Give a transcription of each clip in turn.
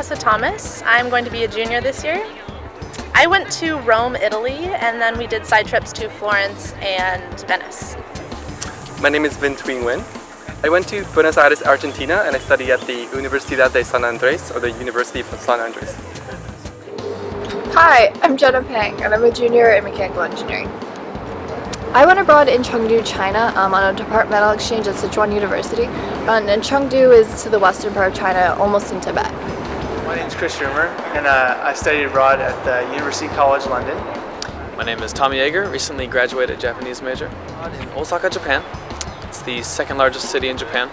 Tessa Thomas. I'm going to be a junior this year. I went to Rome, Italy, and then we did side trips to Florence and Venice. My name is Vin Thuy Nguyen. I went to Buenos Aires, Argentina, and I study at the Universidad de San Andrés, or the University of San Andrés. Hi, I'm Jenna Pang, and I'm a junior in mechanical engineering. I went abroad in Chengdu, China on a departmental exchange at Sichuan University, and Chengdu is to the western part of China, almost in Tibet. My name is Chris Schumer, and I studied abroad at the University College London. My name is Tommy Yeager, recently graduated Japanese major in Osaka, Japan. It's the second largest city in Japan.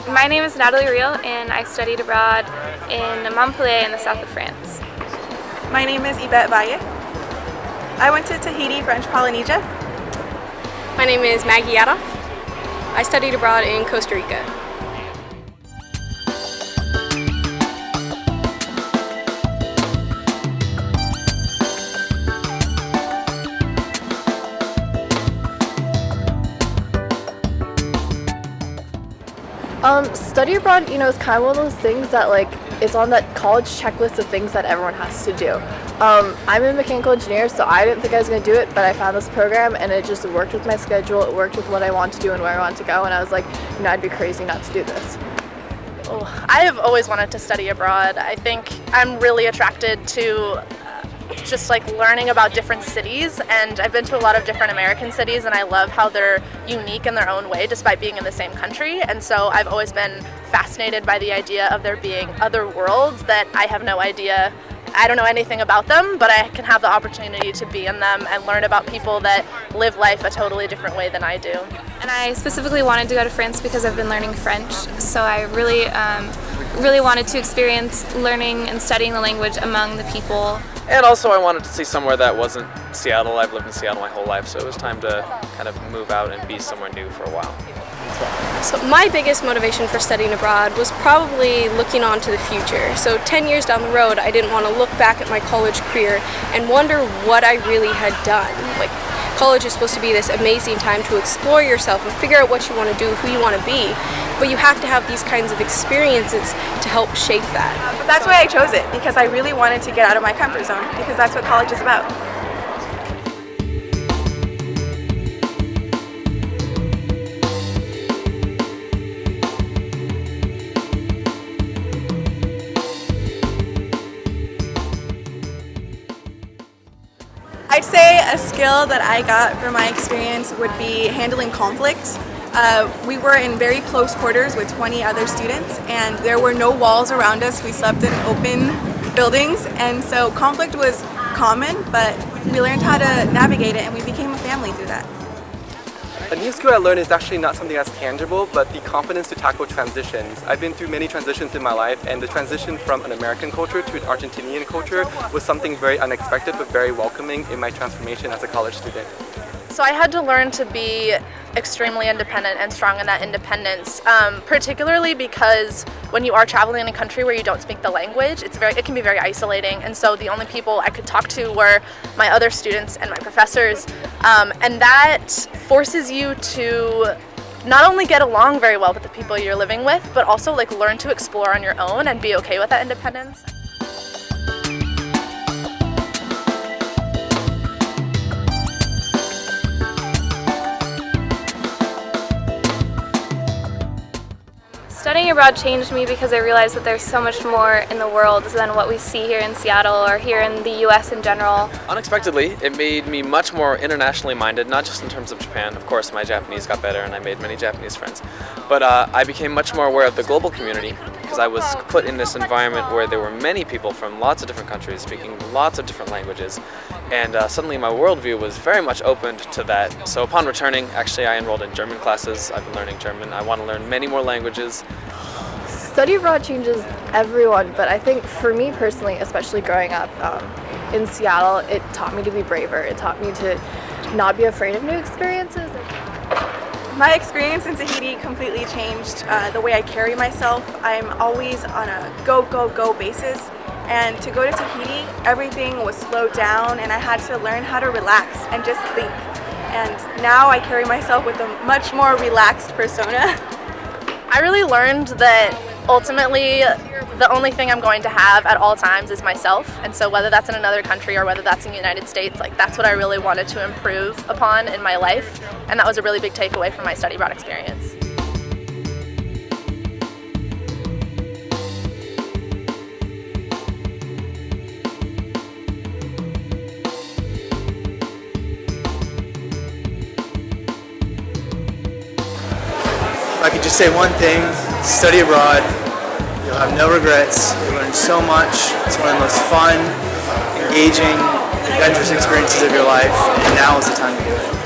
My name is Natalie Riel, and I studied abroad in Montpellier in the south of France. My name is Yvette Valle. I went to Tahiti, French Polynesia. My name is Maggie Adolf. I studied abroad in Costa Rica. Study abroad, is kind of one of those things that it's on that college checklist of things that everyone has to do. I'm a mechanical engineer, so I didn't think I was going to do it, but I found this program and it just worked with my schedule, it worked with what I want to do and where I want to go, and I was like, I'd be crazy not to do this. I have always wanted to study abroad. I think I'm really attracted to just learning about different cities, and I've been to a lot of different American cities, and I love how they're unique in their own way despite being in the same country. And so I've always been fascinated by the idea of there being other worlds that I have no idea. I don't know anything about them, but I can have the opportunity to be in them and learn about people that live life a totally different way than I do. And I specifically wanted to go to France because I've been learning French, so I really wanted to experience learning and studying the language among the people. And also I wanted to see somewhere that wasn't Seattle. I've lived in Seattle my whole life, so it was time to kind of move out and be somewhere new for a while. So my biggest motivation for studying abroad was probably looking on to the future. So 10 years down the road, I didn't want to look back at my college career and wonder what I really had done. College is supposed to be this amazing time to explore yourself and figure out what you want to do, who you want to be, but you have to have these kinds of experiences to help shape that. But that's why I chose it, because I really wanted to get out of my comfort zone, because that's what college is about. I'd say a skill that I got from my experience would be handling conflict. We were in very close quarters with 20 other students, and there were no walls around us. We slept in open buildings, and so conflict was common, but we learned how to navigate it, and we became a family through that. A new skill I learned is actually not something that's tangible, but the confidence to tackle transitions. I've been through many transitions in my life, and the transition from an American culture to an Argentinian culture was something very unexpected but very welcoming in my transformation as a college student. So I had to learn to be extremely independent and strong in that independence, particularly because when you are traveling in a country where you don't speak the language, it can be very isolating. And so the only people I could talk to were my other students and my professors, and that forces you to not only get along very well with the people you're living with, but also learn to explore on your own and be okay with that independence. Studying abroad changed me because I realized that there's so much more in the world than what we see here in Seattle or here in the US in general. Unexpectedly, it made me much more internationally minded, not just in terms of Japan. Of course, my Japanese got better and I made many Japanese friends. But I became much more aware of the global community because I was put in this environment where there were many people from lots of different countries speaking lots of different languages. And suddenly my worldview was very much opened to that. So upon returning, actually I enrolled in German classes. I've been learning German. I want to learn many more languages. Study abroad changes everyone, but I think for me personally, especially growing up in Seattle, it taught me to be braver. It taught me to not be afraid of new experiences. My experience in Tahiti completely changed the way I carry myself. I'm always on a go, go, go basis. And to go to Tahiti, everything was slowed down and I had to learn how to relax and just think. And now I carry myself with a much more relaxed persona. I really learned that ultimately, the only thing I'm going to have at all times is myself. And so whether that's in another country or whether that's in the United States, like that's what I really wanted to improve upon in my life. And that was a really big takeaway from my study abroad experience. If I could just say one thing, study abroad. You'll have no regrets. You'll learn so much. It's one of the most fun, engaging, adventurous experiences of your life, and now is the time to do it.